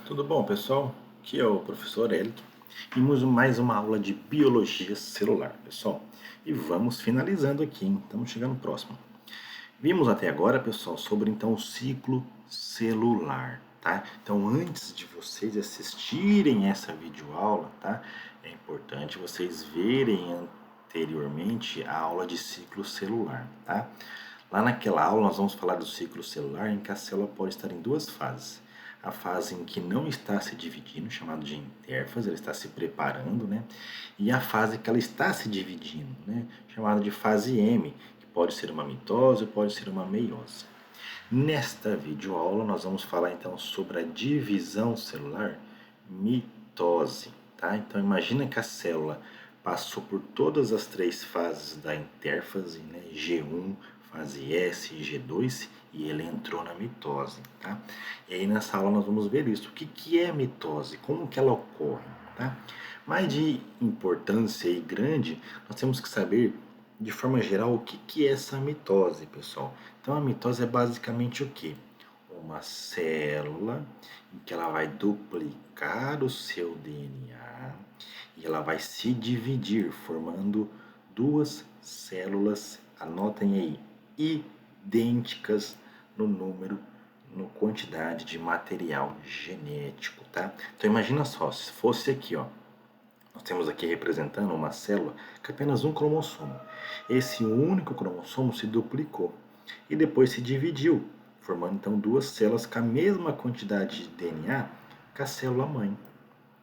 Tudo bom, pessoal? Aqui é o professor Hélio. Vimos mais uma aula de biologia celular, pessoal. E vamos finalizando aqui, hein? Estamos chegando próximo. Vimos até agora, pessoal, sobre então o ciclo celular, tá? Então, antes de vocês assistirem essa videoaula, tá? É importante vocês verem anteriormente a aula de ciclo celular, tá? Lá naquela aula nós vamos falar do ciclo celular em que a célula pode estar em duas fases. A fase em que não está se dividindo, chamado de intérfase, ela está se preparando, né? E a fase que ela está se dividindo, né? Chamada de fase M, que pode ser uma mitose ou pode ser uma meiose. Nesta videoaula nós vamos falar então sobre a divisão celular, mitose, tá? Então imagina que a célula passou por todas as três fases da intérfase, né? G1, fase S e G2, e ele entrou na mitose, tá? E aí nessa aula nós vamos ver isso. O que é mitose? Como que ela ocorre, tá? Mas de importância e grande, nós temos que saber de forma geral o que é essa mitose, pessoal. Então a mitose é basicamente o que? Uma célula em que ela vai duplicar o seu DNA e ela vai se dividir, formando duas células, anotem aí, idênticas no número, no quantidade de material genético, tá? Então imagina só, se fosse aqui, ó, nós temos aqui representando uma célula com apenas um cromossomo. Esse único cromossomo se duplicou e depois se dividiu, formando então duas células com a mesma quantidade de DNA que a célula mãe.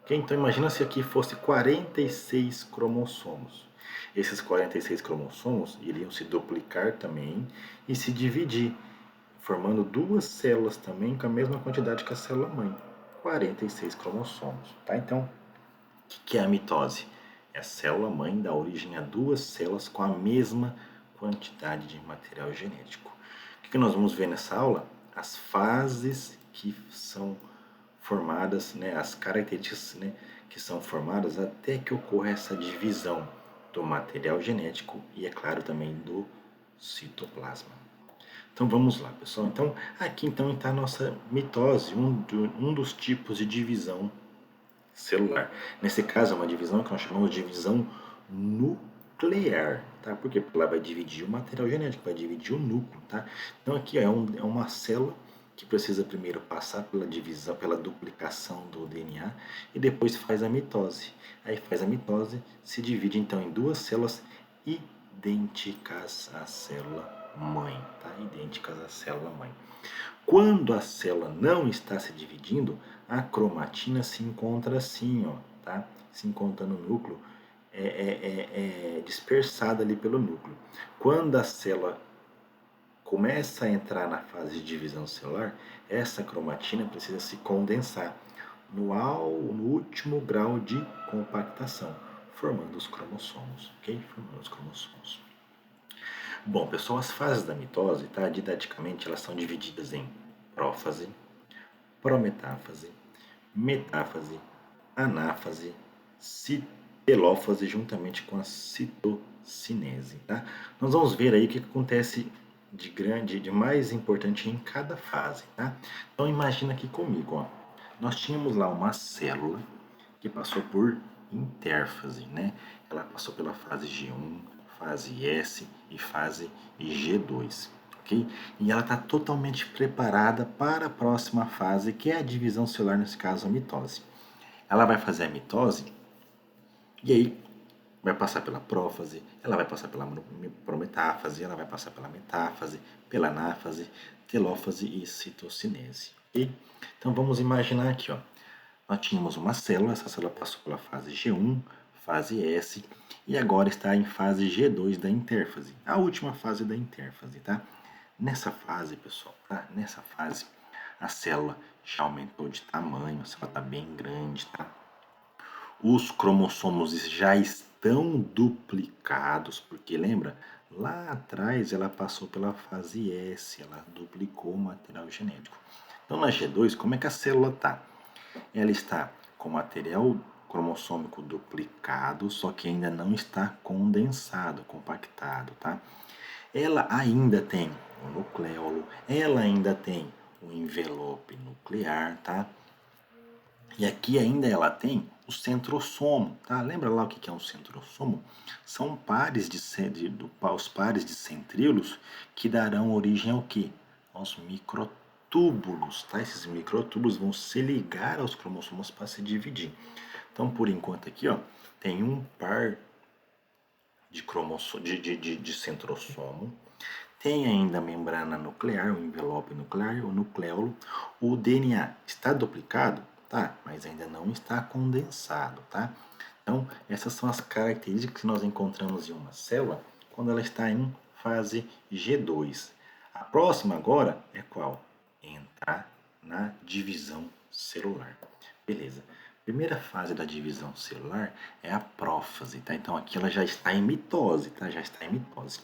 Ok? Então imagina se aqui fosse 46 cromossomos. Esses 46 cromossomos iriam se duplicar também e se dividir, formando duas células também com a mesma quantidade que a célula mãe. 46 cromossomos. Tá? Então, o que é a mitose? É a célula mãe dá origem a duas células com a mesma quantidade de material genético. O que nós vamos ver nessa aula? As fases que são formadas, né, as características, né, que são formadas até que ocorra essa divisão do material genético e, é claro, também do citoplasma. Então vamos lá, pessoal. Então aqui então está a nossa mitose, um dos tipos de divisão celular. Nesse caso é uma divisão que nós chamamos de divisão nuclear, tá? Porque ela vai dividir o material genético, vai dividir o núcleo, tá? Então aqui é uma célula que precisa primeiro passar pela divisão, pela duplicação do DNA e depois faz a mitose. Aí faz a mitose, se divide então em duas células idênticas à célula mãe, tá? Idênticas à célula mãe. Quando a célula não está se dividindo, a cromatina se encontra assim, ó, tá? Se encontra no núcleo, é dispersada ali pelo núcleo. Quando a célula começa a entrar na fase de divisão celular, essa cromatina precisa se condensar no último grau de compactação, formando os cromossomos, ok? Formando os cromossomos. Bom, pessoal, as fases da mitose, tá? Didaticamente, elas são divididas em prófase, prometáfase, metáfase, anáfase, telófase, juntamente com a citocinese, tá? Nós vamos ver aí o que acontece de grande, de mais importante em cada fase, tá? Então imagina aqui comigo, ó. Nós tínhamos lá uma célula que passou por intérfase, né? Ela passou pela fase G1, fase S e fase G2, ok? E ela está totalmente preparada para a próxima fase, que é a divisão celular, nesse caso a mitose. Ela vai fazer a mitose e aí vai passar pela prófase, ela vai passar pela prometáfase, ela vai passar pela metáfase, pela anáfase, telófase e citocinese, ok? Então vamos imaginar aqui, ó. Nós tínhamos uma célula, essa célula passou pela fase G1, fase S, e agora está em fase G2 da intérfase, a última fase da intérfase, tá? Nessa fase, pessoal, tá? Nessa fase, a célula já aumentou de tamanho, a célula está bem grande, tá? Os cromossomos já estão duplicados, porque lembra? Lá atrás ela passou pela fase S, ela duplicou o material genético. Então na G2, como é que a célula está? Ela está com material cromossômico duplicado, só que ainda não está condensado, compactado, tá? Ela ainda tem o nucleolo, ela ainda tem o envelope nuclear, tá? E aqui ainda ela tem o centrosomo, tá? Lembra lá o que é um centrosomo? São pares os pares de centríolos que darão origem ao quê? Aos microtúbulos, tá? Esses microtúbulos vão se ligar aos cromossomos para se dividir. Então, por enquanto aqui, ó, tem um par de centrosomo, tem ainda a membrana nuclear, o envelope nuclear, o nucleolo. O DNA está duplicado? Tá, mas ainda não está condensado, tá? Então, essas são as características que nós encontramos em uma célula quando ela está em fase G2. A próxima agora é qual? Entrar na divisão celular. Beleza. Primeira fase da divisão celular é a prófase, tá? Então aqui ela já está em mitose, tá? Já está em mitose.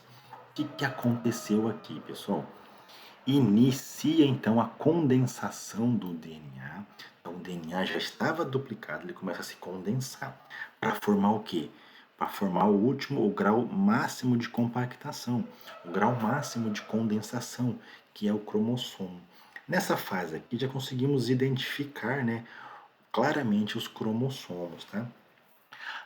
O que aconteceu aqui, pessoal? Inicia então a condensação do DNA. Então o DNA já estava duplicado, ele começa a se condensar para formar o quê? Para formar o grau máximo de compactação, o grau máximo de condensação, que é o cromossomo. Nessa fase aqui já conseguimos identificar, né, claramente os cromossomos, tá?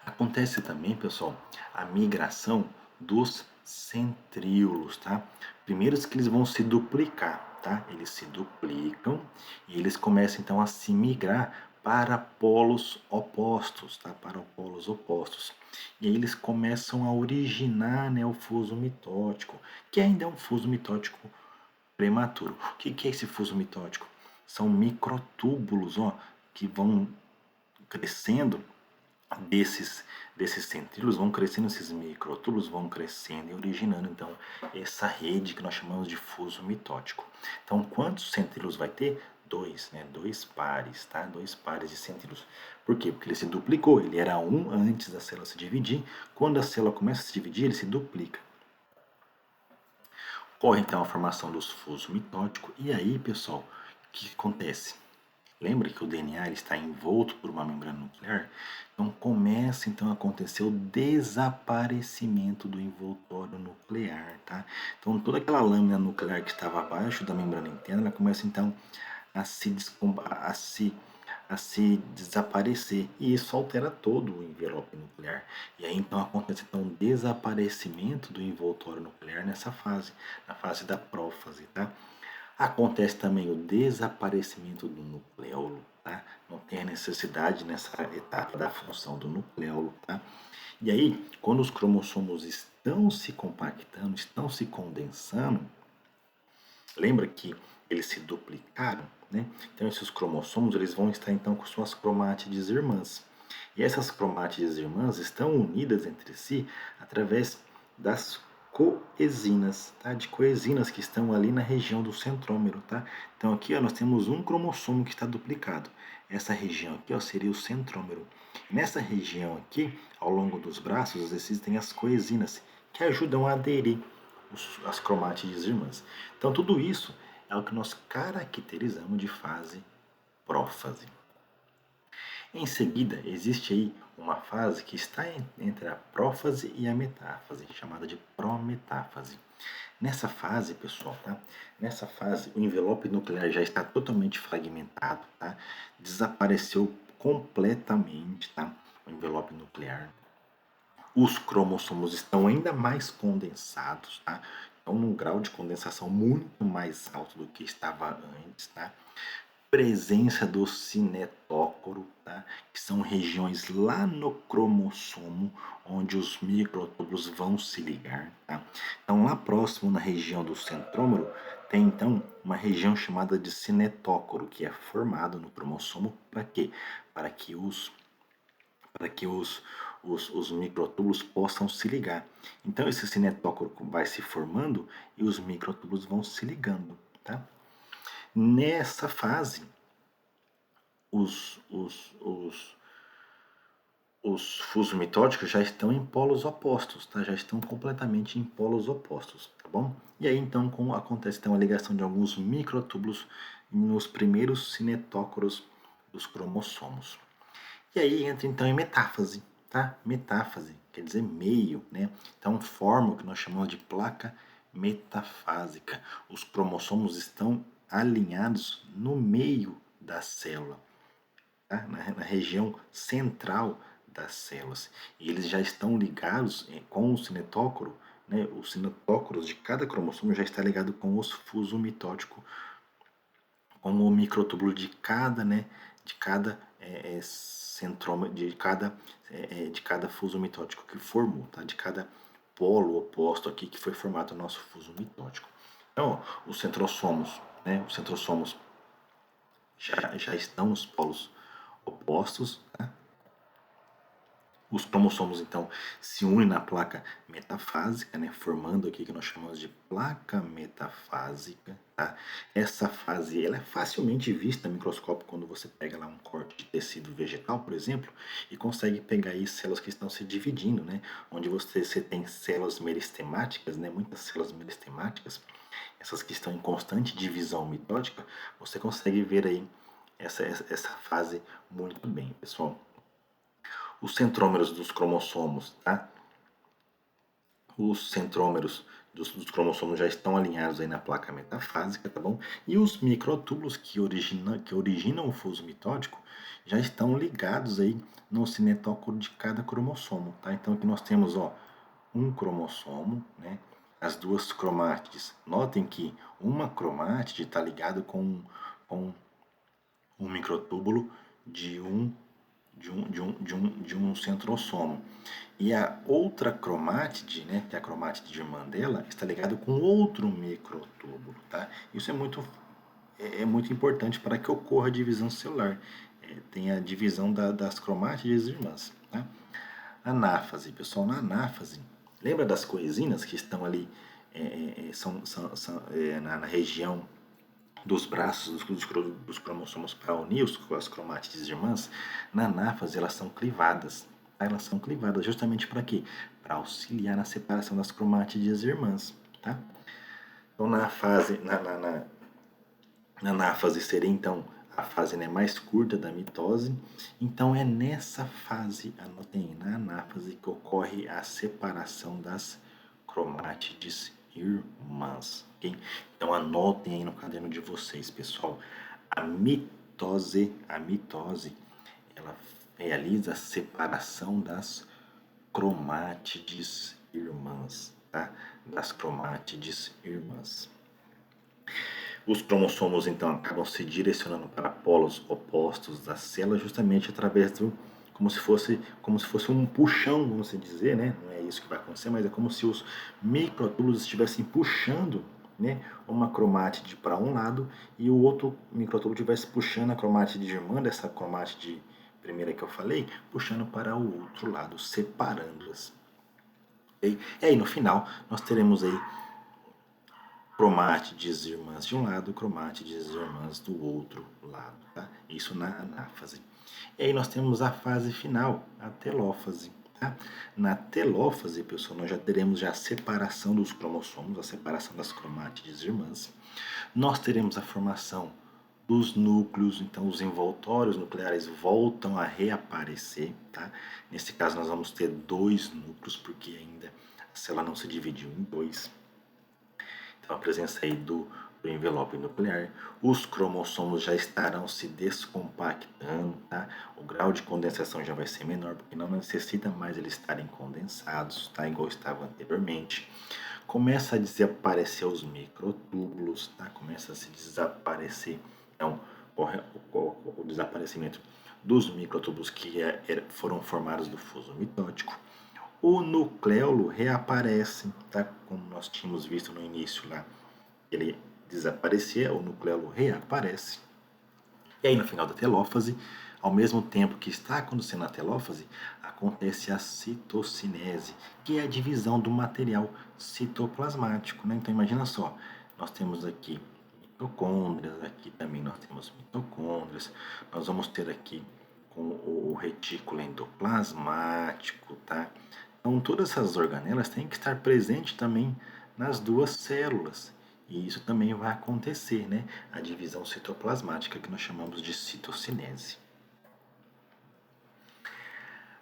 Acontece também, pessoal, a migração dos centríolos, tá? Primeiro que eles vão se duplicar, tá? Eles se duplicam e eles começam então a se migrar para polos opostos, tá? Para polos opostos. E aí eles começam a originar, né, o fuso mitótico, que ainda é um fuso mitótico prematuro. O que é esse fuso mitótico? São microtúbulos, ó, que vão crescendo desses, desses centríolos, vão crescendo, esses microtúbulos vão crescendo e originando então essa rede que nós chamamos de fuso mitótico. Então, quantos centríolos vai ter? Dois, né? Dois pares, tá? Dois pares de centríolos. Por quê? Porque ele se duplicou. Ele era um antes da célula se dividir. Quando a célula começa a se dividir, ele se duplica. Ocorre então a formação dos fusos mitóticos. E aí, pessoal, o que acontece? Lembra que o DNA ele está envolto por uma membrana nuclear? Então começa então a acontecer o desaparecimento do envoltório nuclear, tá? Então toda aquela lâmina nuclear que estava abaixo da membrana interna, ela começa então a se desaparecer e isso altera todo o envelope nuclear. E aí então acontece então, um desaparecimento do envoltório nuclear nessa fase, na fase da prófase, tá? Acontece também o desaparecimento do nucleolo, tá? Não tem a necessidade nessa etapa da função do nucleolo, tá? E aí, quando os cromossomos estão se compactando, estão se condensando, lembra que eles se duplicaram, né? Então esses cromossomos eles vão estar então com suas cromátides irmãs. E essas cromátides irmãs estão unidas entre si através das coesinas, tá? De coesinas que estão ali na região do centrômero, tá? Então aqui ó, nós temos um cromossomo que está duplicado. Essa região aqui ó, seria o centrômero. Nessa região aqui, ao longo dos braços, existem as coesinas que ajudam a aderir as cromátides irmãs. Então, tudo isso é o que nós caracterizamos de fase prófase. Em seguida, existe aí uma fase que está entre a prófase e a metáfase, chamada de prometáfase. Nessa fase, pessoal, tá? Nessa fase, o envelope nuclear já está totalmente fragmentado, tá? Desapareceu completamente, tá? O envelope nuclear. Os cromossomos estão ainda mais condensados, tá? Estão num grau de condensação muito mais alto do que estava antes, tá? Presença do cinetócoro, tá? Que são regiões lá no cromossomo onde os microtúbulos vão se ligar, tá? Então lá próximo na região do centrômero tem então uma região chamada de cinetócoro que é formado no cromossomo para quê? Para que os microtúbulos possam se ligar. Então esse cinetócoro vai se formando e os microtúbulos vão se ligando, tá? Nessa fase, os, os, os, os fusos mitóticos já estão em polos opostos, tá? Já estão completamente em polos opostos, tá bom? E aí então acontece então a ligação de alguns microtúbulos nos primeiros cinetócoros dos cromossomos. E aí entra então em metáfase, tá? Metáfase quer dizer meio, né? Então forma o que nós chamamos de placa metafásica. Os cromossomos estão alinhados no meio da célula. tá? Na região central das células. E eles já estão ligados com o cinetócoro, né? Os cinetócoros de cada cromossomo já está ligado com os fuso mitótico, com o microtúbulo de cada, né? De cada centroma, de cada fuso mitótico que formou, tá? De cada polo oposto aqui que foi formado o nosso fuso mitótico. Então, ó, os centrossomos, né? Os centrossomos já estão nos polos opostos, tá? Os cromossomos, então, se unem na placa metafásica, né, formando aqui o que nós chamamos de placa metafásica. Tá? Essa fase ela é facilmente vista no microscópio quando você pega lá um corte de tecido vegetal, por exemplo, e consegue pegar aí células que estão se dividindo, né, onde você tem células meristemáticas, né, muitas células meristemáticas, essas que estão em constante divisão mitótica, você consegue ver aí essa fase muito bem, pessoal. Os centrômeros dos cromossomos, tá? Os centrômeros dos cromossomos já estão alinhados aí na placa metafásica, tá bom? E os microtúbulos que originam o fuso mitótico já estão ligados aí no cinetócoro de cada cromossomo, tá? Então aqui nós temos, ó, um cromossomo, né? As duas cromátides. Notem que uma cromátide está ligado com um microtúbulo de um centrossomo. E a outra cromátide, né, que é a cromátide de irmã dela, está ligada com outro microtúbulo. Tá? Isso é muito importante para que ocorra a divisão celular. Tem a divisão das cromátides irmãs. Tá? Anáfase, pessoal, na anáfase, lembra das coesinas que estão ali na região dos braços dos cromossomos para unir as cromátides irmãs? Na anáfase elas são clivadas. Elas são clivadas justamente para quê? Para auxiliar na separação das cromátides irmãs. Tá? Então na anáfase seria então a fase, né, mais curta da mitose. Então é nessa fase, anotem aí, na anáfase, que ocorre a separação das cromátides irmãs. Okay? Então anotem aí no caderno de vocês, pessoal. A mitose, ela realiza a separação das cromátides irmãs, tá? Das cromátides irmãs. Os cromossomos, então, acabam se direcionando para polos opostos da célula justamente através como se fosse um puxão, vamos dizer, né? Não é isso que vai acontecer, mas é como se os microtúbulos estivessem puxando, né, uma cromátide para um lado e o outro microtúbulo estivesse puxando a cromátide irmã dessa cromátide primeira que eu falei, puxando para o outro lado, separando-as. Okay? E aí, no final, nós teremos aí cromátides irmãs de um lado, cromátides irmãs do outro lado, tá? Isso na anáfase. E aí nós temos a fase final, a telófase. Tá? Na telófase, pessoal, nós já teremos já a separação dos cromossomos, a separação das cromátides irmãs. Nós teremos a formação dos núcleos, então os envoltórios nucleares voltam a reaparecer. Tá? Nesse caso, nós vamos ter dois núcleos, porque ainda a célula não se dividiu em dois. Então, a presença aí do envelope nuclear, os cromossomos já estarão se descompactando, tá? O grau de condensação já vai ser menor, porque não necessita mais eles estarem condensados, tá? Igual estava anteriormente. Começa a desaparecer os microtúbulos, tá? Começa a se desaparecer, então, o desaparecimento dos microtúbulos que foram formados do fuso mitótico. O nucleolo reaparece, tá? Como nós tínhamos visto no início lá, ele desaparecia, o nucleolo reaparece. E aí no final da telófase, ao mesmo tempo que está acontecendo a telófase, acontece a citocinese, que é a divisão do material citoplasmático, né? Então imagina só, nós temos aqui mitocôndrias, aqui também nós temos mitocôndrias, nós vamos ter aqui com o retículo endoplasmático, tá? Então, todas essas organelas têm que estar presentes também nas duas células. E isso também vai acontecer, né? A divisão citoplasmática, que nós chamamos de citocinese.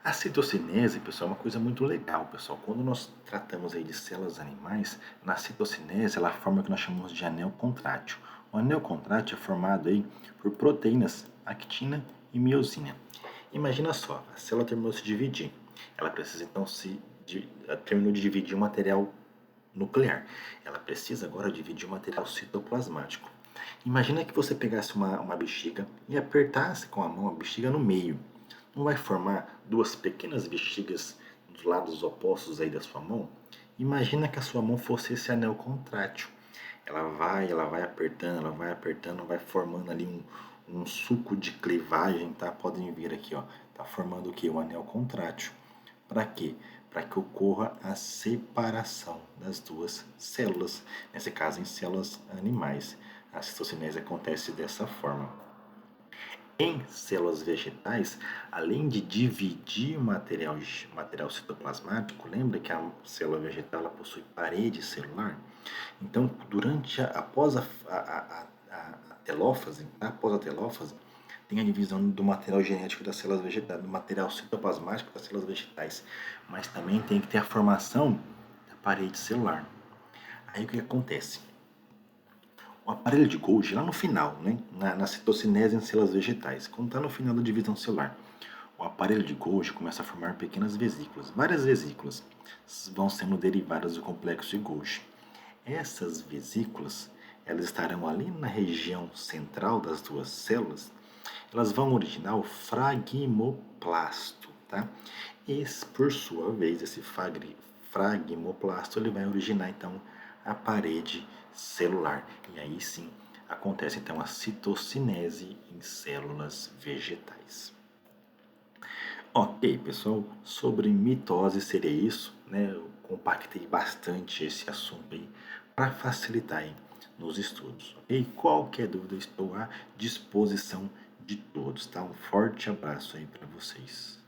A citocinese, pessoal, é uma coisa muito legal, pessoal. Quando nós tratamos aí de células animais, na citocinese ela forma o que nós chamamos de anel contrátil. O anel contrátil é formado aí por proteínas actina e miosina. Imagina só, a célula terminou de se dividir. Ela precisa então terminou de dividir o material nuclear. Ela precisa agora dividir o material citoplasmático. Imagina que você pegasse uma bexiga e apertasse com a mão a bexiga no meio. Não vai formar duas pequenas bexigas dos lados opostos aí da sua mão? Imagina que a sua mão fosse esse anel contrátil. Ela vai apertando, vai formando ali um suco de clivagem, tá? Podem ver aqui, ó. Tá formando o que? O anel contrátil. Para quê? Para que ocorra a separação das duas células, nesse caso em células animais. A citocinese acontece dessa forma. Em células vegetais, além de dividir o material citoplasmático, lembra que a célula vegetal ela possui parede celular? Então, após a telófase, tá? Após a telófase, tem a divisão do material genético das células vegetais, do material citoplasmático das células vegetais, mas também tem que ter a formação da parede celular. Aí o que acontece? O aparelho de Golgi, lá no final, né, na citocinese em células vegetais, quando está no final da divisão celular, o aparelho de Golgi começa a formar pequenas vesículas. Várias vesículas vão sendo derivadas do complexo de Golgi. Essas vesículas, elas estarão ali na região central das duas células, elas vão originar o fragmoplasto, tá? E, por sua vez, esse fragmoplasto ele vai originar então a parede celular. E aí sim acontece então a citocinese em células vegetais. Ok, pessoal, sobre mitose seria isso, né? Eu compactei bastante esse assunto aí para facilitar aí nos estudos, ok? Qualquer dúvida, estou à disposição de todos, tá? Um forte abraço aí para vocês.